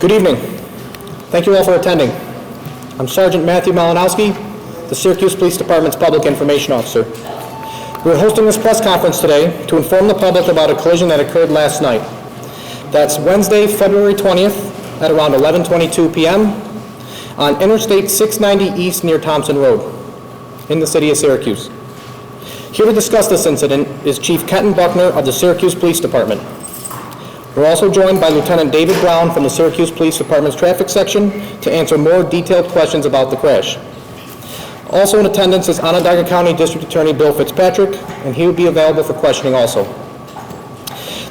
Good evening. Thank you all for attending. I'm Sergeant Matthew Malinowski, the Syracuse Police Department's Public Information Officer. We're hosting this press conference today to inform the public about a collision that occurred last night. That's Wednesday, February 20th at around 11:22 p.m. on Interstate 690 East near Thompson Road in the city of Syracuse. Here to discuss this incident is Chief Kenton Buckner of the Syracuse Police Department. We're also joined by Lieutenant David Brown from the Syracuse Police Department's traffic section to answer more detailed questions about the crash. Also in attendance is Onondaga County District Attorney Bill Fitzpatrick, and he will be available for questioning also.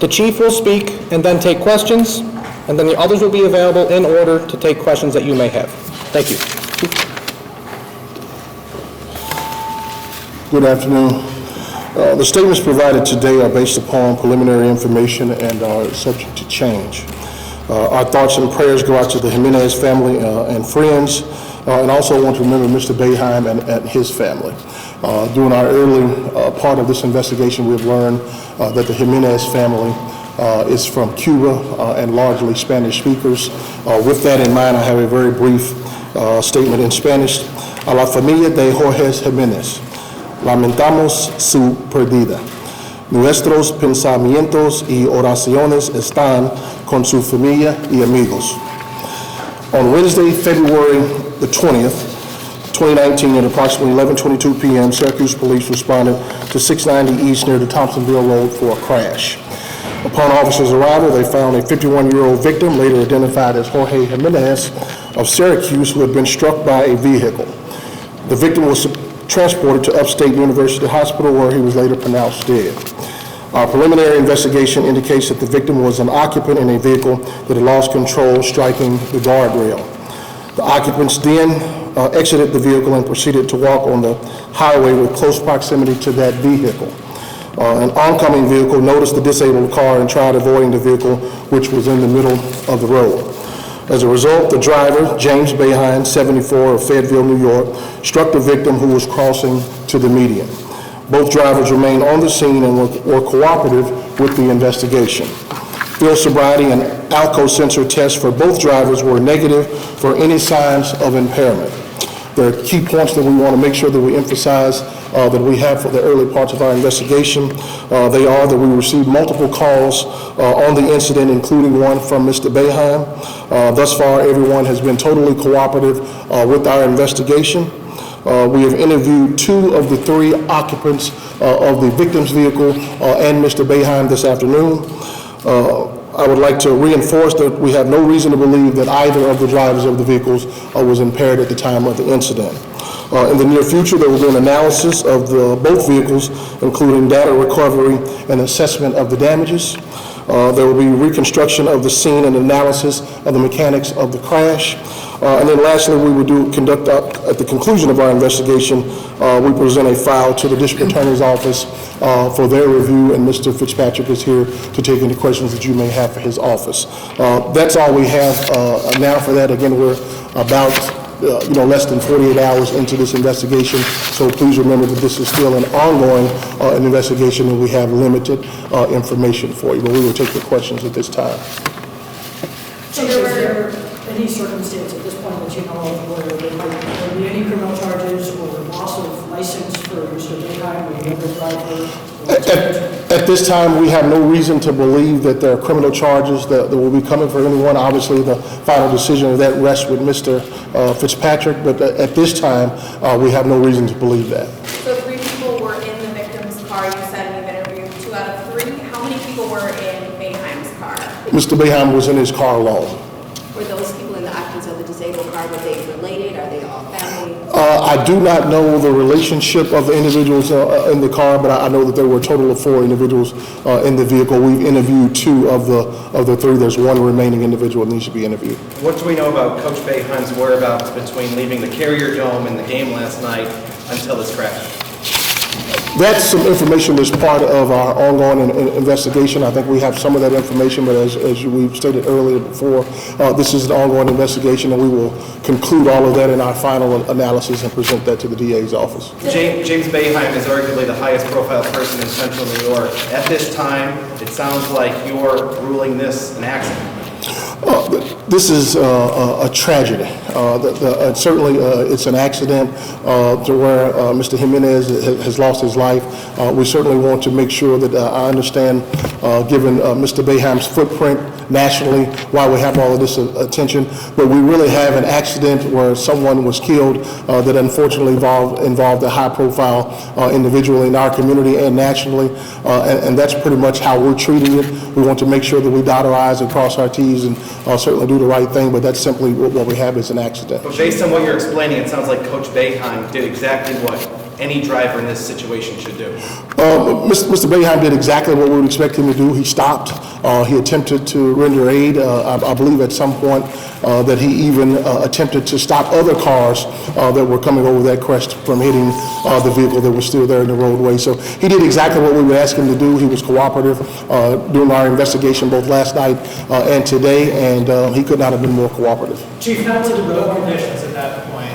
The Chief will speak and then take questions, and then the others will be available in order to take questions that you may have. Thank you. Good afternoon. The statements provided today are based upon preliminary information and are subject to change. Our thoughts and prayers go out to the Jimenez family and friends, and also want to remember Mr. Boeheim and his family. During our early part of this investigation, we've learned that the Jimenez family is from Cuba and largely Spanish speakers. With that in mind, I have a very brief statement in Spanish. A la familia de Jorge Jimenez. Lamentamos su pérdida. Nuestros pensamientos y oraciones están con su familia y amigos. On Wednesday, February the 20th, 2019, at approximately 11:22 p.m., Syracuse police responded to 690 East near the Thompsonville Road for a crash. Upon officers' arrival, they found a 51-year-old victim, later identified as Jorge Jimenez of Syracuse, who had been struck by a vehicle. The victim was transported to Upstate University Hospital, where he was later pronounced dead. Our preliminary investigation indicates that the victim was an occupant in a vehicle that had lost control, striking the guardrail. The occupants then exited the vehicle and proceeded to walk on the highway with close proximity to that vehicle. An oncoming vehicle noticed the disabled car and tried avoiding the vehicle, which was in the middle of the road. As a result, the driver, James Boeheim, 74, of Fayetteville, New York, struck the victim who was crossing to the median. Both drivers remained on the scene and were cooperative with the investigation. Field sobriety and alcohol sensor tests for both drivers were negative for any signs of impairment. There are key points that we want to make sure that we emphasize that we have for the early parts of our investigation. They are that we received multiple calls on the incident, including one from Mr. Boeheim. Thus far, everyone has been totally cooperative with our investigation. We have interviewed 2 of the 3 occupants of the victim's vehicle and Mr. Boeheim this afternoon. I would like to reinforce that we have no reason to believe that either of the drivers of the vehicles was impaired at the time of the incident. In the near future, there will be an analysis of both vehicles, including data recovery and assessment of the damages. There will be reconstruction of the scene and analysis of the mechanics of the crash. And then lastly, we will conduct at the conclusion of our investigation, we present a file to the District Attorney's Office for their review, and Mr. Fitzpatrick is here to take any questions that you may have for his office. That's all we have now for that. Again, we're about less than 48 hours into this investigation, so please remember that this is still an ongoing investigation and we have limited information for you, but we will take your questions at this time. So is there any circumstance at this point that you know of where there might be any criminal charges or loss of license for Mr. Boeheim or the other driver? At this time, we have no reason to believe that there are criminal charges that will be coming for anyone. Obviously, the final decision of that rests with Mr. Fitzpatrick, but at this time, we have no reason to believe that. So 3 people were in the victim's car. You said you've interviewed 2 out of 3. How many people were in Boeheim's car? Mr. Boeheim was in his car alone. Were those people in the occupants of the disabled car, were they related? Are they all family? I do not know the relationship of the individuals in the car, but I know that there were a total of 4 individuals in the vehicle. We've interviewed 2 of the 3. There's 1 remaining individual that needs to be interviewed. What do we know about Coach Boeheim's whereabouts between leaving the Carrier Dome and the game last night until this crash? That's some information that's part of our ongoing investigation. I think we have some of that information, but as we've stated earlier before, this is an ongoing investigation, and we will conclude all of that in our final analysis and present that to the DA's office. James Boeheim is arguably the highest profile person in Central New York. At this time, it sounds like you're ruling this an accident. This is a tragedy. Certainly, it's an accident to where Mr. Jimenez has lost his life. We certainly want to make sure that I understand, given Mr. Boeheim's footprint nationally, why we have all of this attention. But we really have an accident where someone was killed that unfortunately involved a high-profile individual in our community and nationally, and that's pretty much how we're treating it. We want to make sure that we dot our I's and cross our T's and certainly do the right thing, but that's simply what we have is an accident. But based on what you're explaining, it sounds like Coach Boeheim did exactly what any driver in this situation should do. Mr. Boeheim did exactly what we would expect him to do. He stopped. He attempted to render aid. I believe at some point that he even attempted to stop other cars that were coming over that crest from hitting the vehicle that was still there in the roadway. So he did exactly what we would ask him to do. He was cooperative during our investigation both last night and today, and he could not have been more cooperative. Chief, how were the road conditions at that point?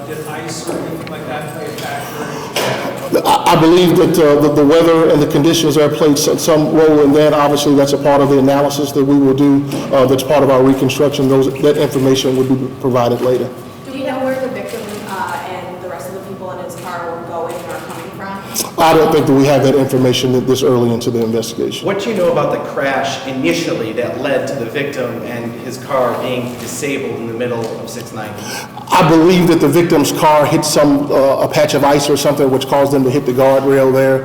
Did ice or anything like that play a factor? I believe that the weather and the conditions there played some role in that. Obviously, that's a part of the analysis that we will do. That's part of our reconstruction. That information would be provided later. Do we know where the victim and the rest of the people in his car were going or coming from? I don't think that we have that information this early into the investigation. What do you know about the crash initially that led to the victim and his car being disabled in the middle of 690? I believe that the victim's car hit a patch of ice or something which caused them to hit the guardrail there.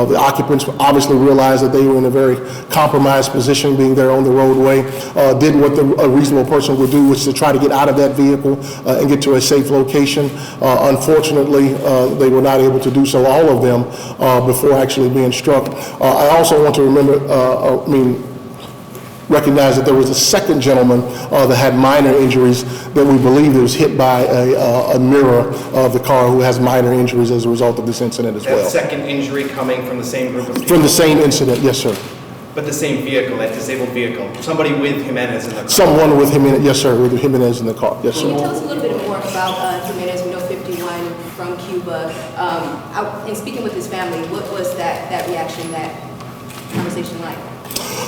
The occupants obviously realized that they were in a very compromised position being there on the roadway, did what a reasonable person would do, which is to try to get out of that vehicle and get to a safe location. Unfortunately, they were not able to do so, all of them, before actually being struck. I also want to recognize that there was a second gentleman that had minor injuries that we believe was hit by a mirror of the car who has minor injuries as a result of this incident as well. That second injury coming from the same group of people? From the same incident, yes, sir. But the same vehicle, that disabled vehicle, somebody with Jimenez in the car? Someone with Jimenez, yes, sir, with Jimenez in the car, yes, sir. Can you tell us a little bit more about Jimenez? We know 51 from Cuba. In speaking with his family, what was that reaction, that conversation like?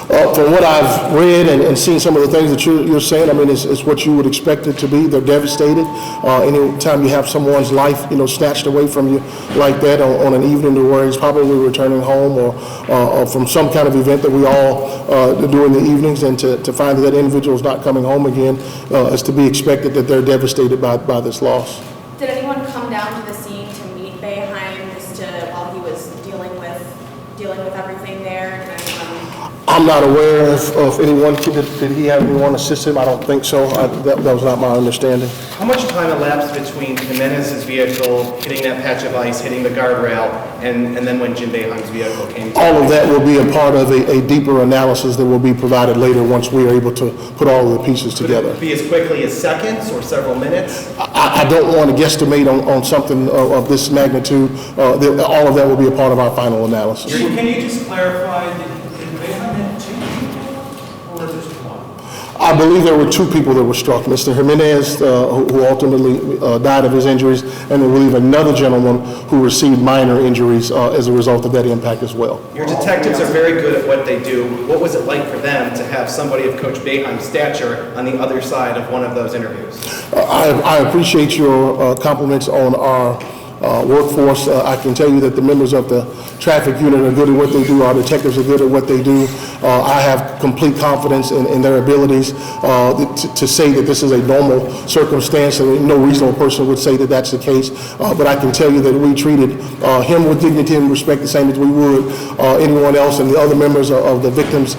From what I've read and seen some of the things that you're saying, I mean, it's what you would expect it to be. They're devastated. Anytime you have someone's life, snatched away from you like that on an evening to where he's probably returning home or from some kind of event that we all do in the evenings, and to find that individual is not coming home again, is to be expected that they're devastated by this loss. Did anyone come down to the scene to meet Boeheim while he was dealing with everything there? I'm not aware of anyone. Did he have anyone assist him? I don't think so. That was not my understanding. How much time elapsed between Jimenez's vehicle hitting that patch of ice, hitting the guardrail, and then when Jim Boeheim's vehicle came? All of that will be a part of a deeper analysis that will be provided later once we are able to put all of the pieces together. Could it be as quickly as seconds or several minutes? I don't want to guesstimate on something of this magnitude. All of that will be a part of our final analysis. Can you just clarify, did Boeheim hit 2 people or just 1? I believe there were 2 people that were struck. Mr. Jimenez, who ultimately died of his injuries, and I believe another gentleman who received minor injuries as a result of that impact as well. Your detectives are very good at what they do. What was it like for them to have somebody of Coach Boeheim's stature on the other side of one of those interviews? I appreciate your compliments on our workforce. I can tell you that the members of the traffic unit are good at what they do. Our detectives are good at what they do. I have complete confidence in their abilities to say that this is a normal circumstance, and no reasonable person would say that that's the case. But I can tell you that we treated him with dignity and respect the same as we would anyone else and the other members of the victim's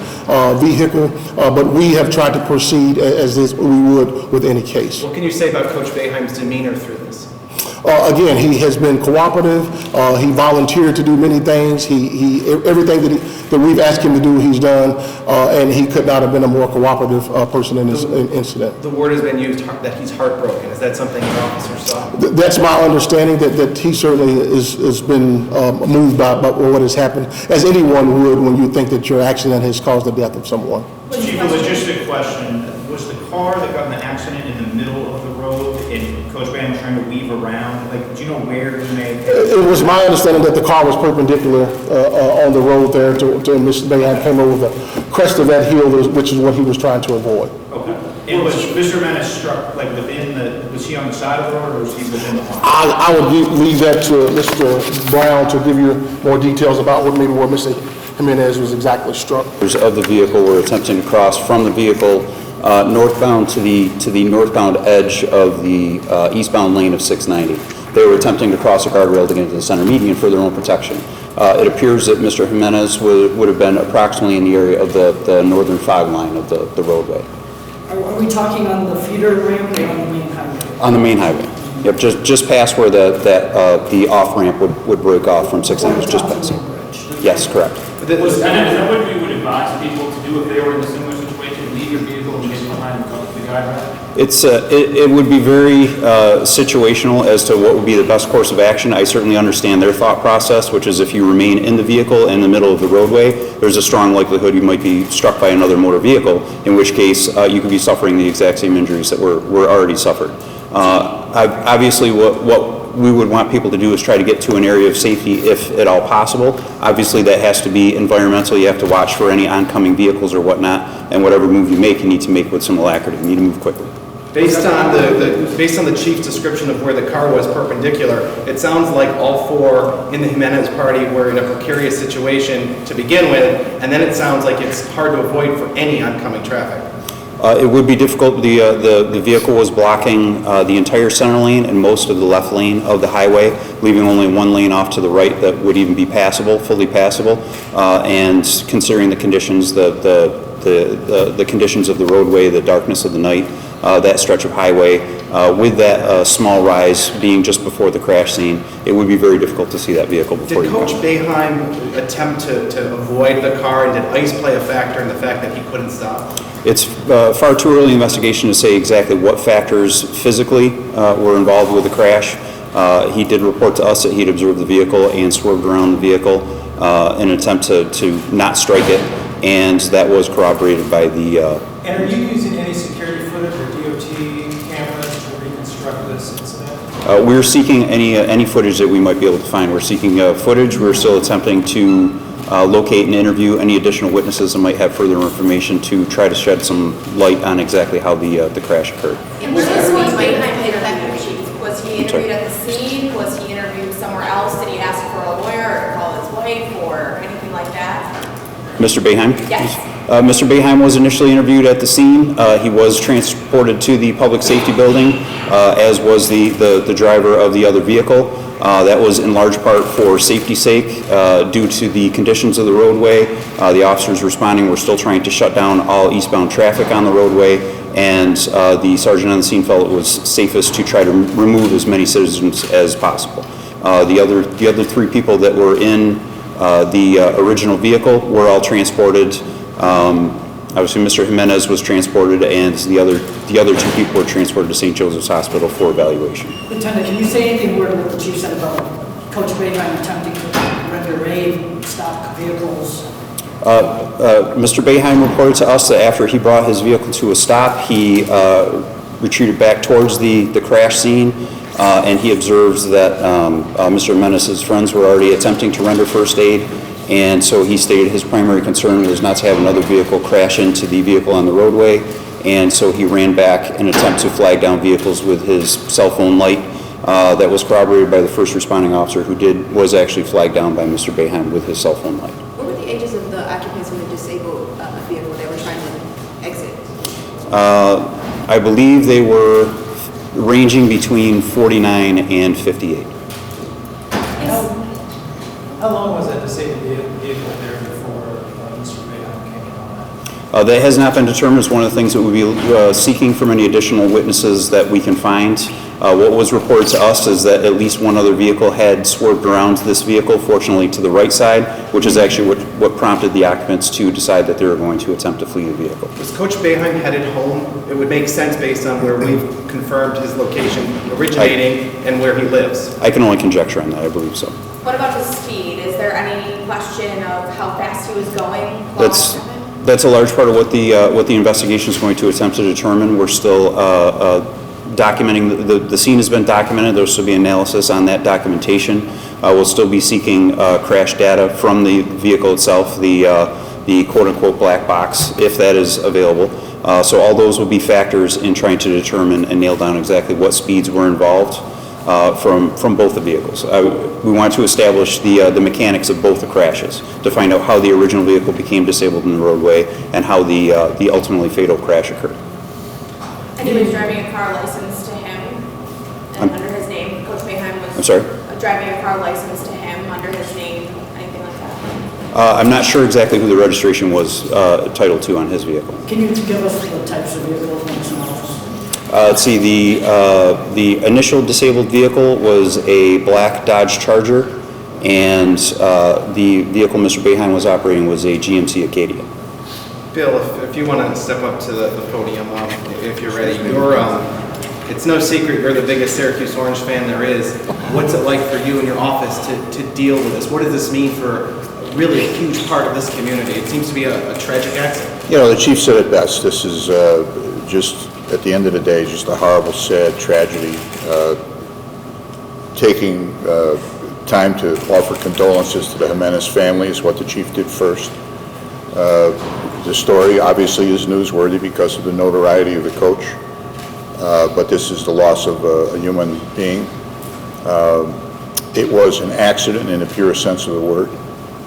vehicle. But we have tried to proceed as we would with any case. What can you say about Coach Boeheim's demeanor through this? Again, he has been cooperative. He volunteered to do many things. Everything that we've asked him to do, he's done, and he could not have been a more cooperative person in this incident. The word has been used that he's heartbroken. Is that something your officers saw? That's my understanding, that he certainly has been moved by what has happened, as anyone would when you think that your accident has caused the death of someone. Chief, a logistic question. was the car that got in the accident in the middle of the road and Coach Boeheim was trying to weave around? Like, do you know where he may have? It was my understanding that the car was perpendicular on the road there to Mr. Boeheim came over the crest of that hill, which is what he was trying to avoid. Okay. And was Mr. Menace struck like within the, was he on the side of the road or was he within the car? I would leave that to Mr. Brown to give you more details about what Mr. Jimenez was exactly struck. Of the vehicle were attempting to cross from the vehicle northbound to the northbound edge of the eastbound lane of 690. They were attempting to cross a guardrail to get into the center median for their own protection. It appears that Mr. Jimenez would have been approximately in the area of the northern fog line of the roadway. Are we talking on the feeder ramp or on the main highway? On the main highway. Yep, just past where the off-ramp would break off from 690, just past it. Yes, correct. Is that what you would advise people to do if they were in a similar situation? Leave your vehicle and get behind the guardrail? It would be very situational as to what would be the best course of action. I certainly understand their thought process, which is if you remain in the vehicle in the middle of the roadway, there's a strong likelihood you might be struck by another motor vehicle, in which case you could be suffering the exact same injuries that were already suffered. Obviously, what we would want people to do is try to get to an area of safety if at all possible. Obviously, that has to be environmental. You have to watch for any oncoming vehicles or whatnot, and whatever move you make, you need to make with some alacrity. You need to move quickly. Based on the chief's description of where the car was perpendicular, it sounds like all four in the Jimenez party were in a precarious situation to begin with, and then it sounds like it's hard to avoid for any oncoming traffic. It would be difficult. The vehicle was blocking the entire center lane and most of the left lane of the highway, leaving only one lane off to the right that would even be passable, fully passable. And considering the conditions, the conditions of the roadway, the darkness of the night, that stretch of highway, with that small rise being just before the crash scene, it would be very difficult to see that vehicle before Did Coach Boeheim attempt to avoid the car, and did ice play a factor in the fact that he couldn't stop? It's far too early in the investigation to say exactly what factors physically were involved with the crash. He did report to us that he'd observed the vehicle and swerved around the vehicle in an attempt to not strike it, and that was corroborated by the... And are you using any security footage or DOT cameras to reconstruct this incident? We're seeking any footage that we might be able to find. We're seeking footage. We're still attempting to locate and interview any additional witnesses that might have further information to try to shed some light on exactly how the crash occurred. And was this Coach Boeheim interviewed, Chief? Was he interviewed at the scene? Was he interviewed somewhere else? Did he ask for a lawyer or call his wife or anything like that? Mr. Boeheim? Yes. Mr. Boeheim was initially interviewed at the scene. He was transported to the public safety building, as was the driver of the other vehicle. That was in large part for safety's sake, due to the conditions of the roadway. The officers responding were still trying to shut down all eastbound traffic on the roadway, and the sergeant on the scene felt it was safest to try to remove as many citizens as possible. The other three people that were in the original vehicle were all transported. Obviously, Mr. Jimenez was transported, and the other two people were transported to St. Joseph's Hospital for evaluation. Lieutenant, can you say anything more to what the chief said about Coach Boeheim attempting to render aid, stop vehicles? Mr. Boeheim reported to us that after he brought his vehicle to a stop, he retreated back towards the crash scene, and he observes that Mr. Jimenez's friends were already attempting to render first aid. And so he stated his primary concern was not to have another vehicle crash into the vehicle on the roadway, and so he ran back in an attempt to flag down vehicles with his cell phone light. That was corroborated by the first responding officer who was actually flagged down by Mr. Boeheim with his cell phone light. What were the ages of the occupants in the disabled vehicle that were trying to exit? I believe they were ranging between 49 and 58. How long was that disabled vehicle there before Mr. Boeheim came in on that? That has not been determined. It's one of the things that we'll be seeking from any additional witnesses that we can find. What was reported to us is that at least one other vehicle had swerved around this vehicle, fortunately to the right side, which is actually what prompted the occupants to decide that they were going to attempt to flee the vehicle. Was Coach Boeheim headed home? It would make sense based on where we've confirmed his location originating and where he lives. I can only conjecture on that. I believe so. What about the speed? Is there any question of how fast he was going? That's a large part of what the investigation is going to attempt to determine. We're still documenting, the scene has been documented. There'll still be analysis on that documentation. We'll still be seeking crash data from the vehicle itself, the quote-unquote black box, if that is available. So all those will be factors in trying to determine and nail down exactly what speeds were involved from both the vehicles. We want to establish the mechanics of both the crashes to find out how the original vehicle became disabled in the roadway and how the ultimately fatal crash occurred. And he was driving a car licensed to him and under his name. Coach Boeheim was I'm sorry? Driving a car licensed to him under his name, anything like that? I'm not sure exactly who the registration was titled to on his vehicle. Can you give us the types of vehicles and models? Let's see, the initial disabled vehicle was a black Dodge Charger, and the vehicle Mr. Boeheim was operating was a GMC Acadia. Bill, if you want to step up to the podium, if you're ready. It's no secret you're the biggest Syracuse Orange fan there is. What's it like for you and your office to deal with this? What does this mean for really a huge part of this community? It seems to be a tragic accident. You know, the chief said it best. This is just, at the end of the day, just a horrible, sad tragedy. Taking time to offer condolences to the Jimenez family is what the chief did first. The story obviously is newsworthy because of the notoriety of the coach, but this is the loss of a human being. It was an accident in the pure sense of the word.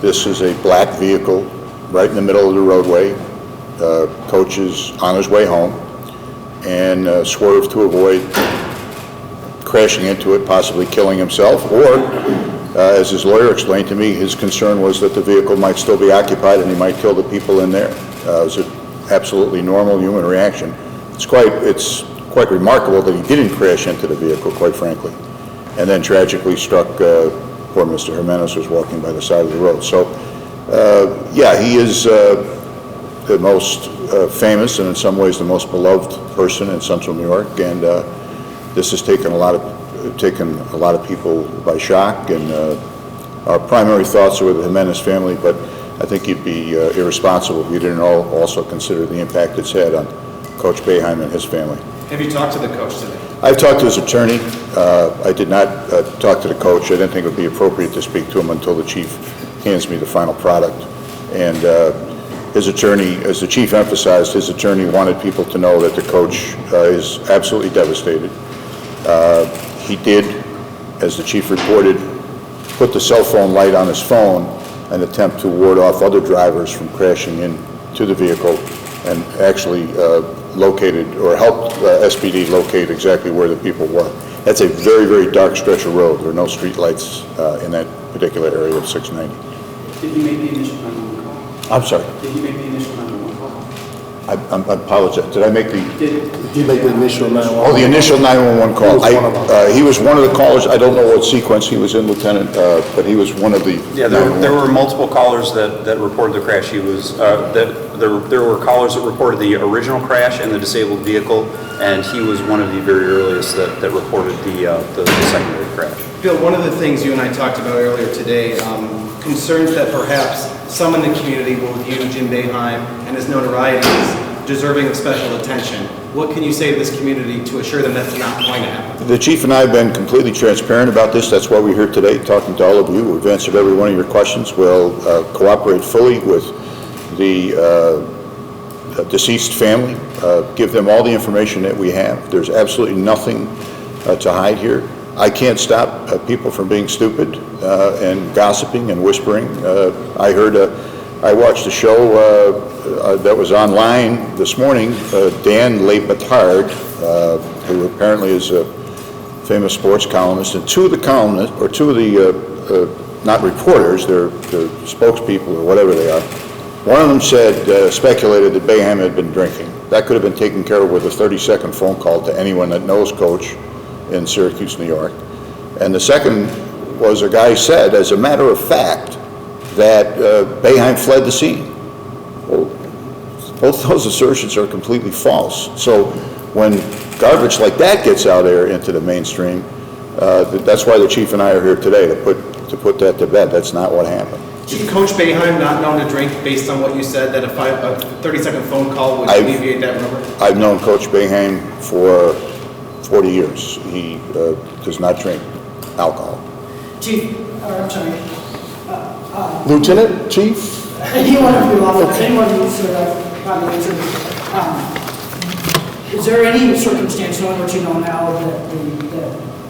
This is a black vehicle right in the middle of the roadway. Coach is on his way home and swerved to avoid crashing into it, possibly killing himself, or as his lawyer explained to me, his concern was that the vehicle might still be occupied and he might kill the people in there. It was an absolutely normal human reaction. It's quite remarkable that he didn't crash into the vehicle, quite frankly, and then tragically struck poor Mr. Jimenez, was walking by the side of the road. So, yeah, he is the most famous and in some ways the most beloved person in Central New York, and this has taken a lot of people by shock, and our primary thoughts are with the Jimenez family, but I think you'd be irresponsible if you didn't also consider the impact it's had on Coach Boeheim and his family. Have you talked to the coach today? I've talked to his attorney. I did not talk to the coach. I didn't think it would be appropriate to speak to him until the chief hands me the final product. And his attorney, as the chief emphasized, his attorney wanted people to know that the coach is absolutely devastated. He did, as the chief reported, put the cell phone light on his phone and attempt to ward off other drivers from crashing into the vehicle, and actually located or helped SPD locate exactly where the people were. That's a very, very dark stretch of road. There are no street lights in that particular area of 690. Did he make the initial 911 call? I'm sorry. Did he make the initial 911 call? I apologize. Did I make the... Did you make the initial 911? Oh, the initial 911 call. He was one of the callers. I don't know what sequence he was in, Lieutenant, but he was one of the... Yeah, there were multiple callers that reported the crash. He was there were callers that reported the original crash and the disabled vehicle, and he was one of the very earliest that reported the secondary crash. Bill, one of the things you and I talked about earlier today, concerns that perhaps some in the community will view Jim Boeheim and his notoriety as deserving of special attention. What can you say to this community to assure them that's not going to happen? The chief and I have been completely transparent about this. That's why we're here today, talking to all of you. We've answered every one of your questions. We'll cooperate fully with the deceased family, give them all the information that we have. There's absolutely nothing to hide here. I can't stop people from being stupid and gossiping and whispering. I watched a show that was online this morning. Dan Le Batard, who apparently is a famous sports columnist, and two of the not reporters, they're spokespeople or whatever they are. One of them said, speculated that Boeheim had been drinking. That could have been taken care of with a 30-second phone call to anyone that knows Coach in Syracuse, New York. And the second was a guy said, as a matter of fact, that Boeheim fled the scene. Well, both those assertions are completely false. So when garbage like that gets out there into the mainstream, that's why the chief and I are here today, to put that to bed. That's not what happened. Is Coach Boeheim not known to drink based on what you said, that a 30-second phone call would alleviate that rumor? I've known Coach Boeheim for 40 years. He does not drink alcohol. Chief, I'm sorry. Lieutenant, Chief? Anyone of you officers, anyone who's probably answered, is there any circumstance, knowing what you know now, that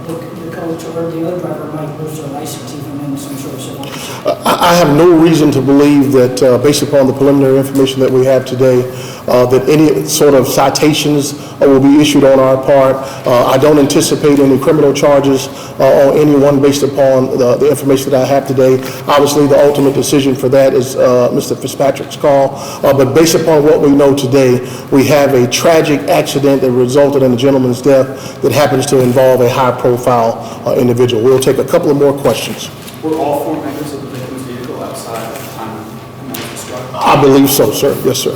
the coach or the other driver might lose their license even in some sort of civil proceeding? I have no reason to believe that, based upon the preliminary information that we have today, that any sort of citations will be issued on our part. I don't anticipate any criminal charges on anyone based upon the information that I have today. Obviously, the ultimate decision for that is Mr. Fitzpatrick's call. But based upon what we know today, we have a tragic accident that resulted in a gentleman's death that happens to involve a high-profile individual. We'll take a couple of more questions. Were all four members of the victim's vehicle outside at the time the man was struck? I believe so, sir. Yes, sir.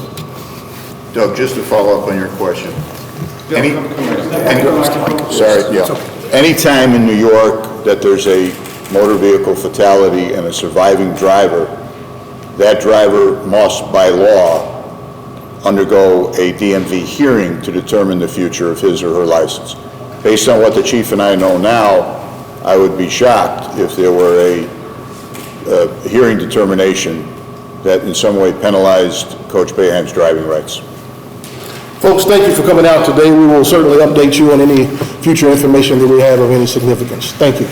Doug, just to follow up on your question. Anytime in New York that there's a motor vehicle fatality and a surviving driver, that driver must, by law, undergo a DMV hearing to determine the future of his or her license. Based on what the chief and I know now, I would be shocked if there were a hearing determination that in some way penalized Coach Boeheim's driving rights. Folks, thank you for coming out today. We will certainly update you on any future information that we have of any significance. Thank you.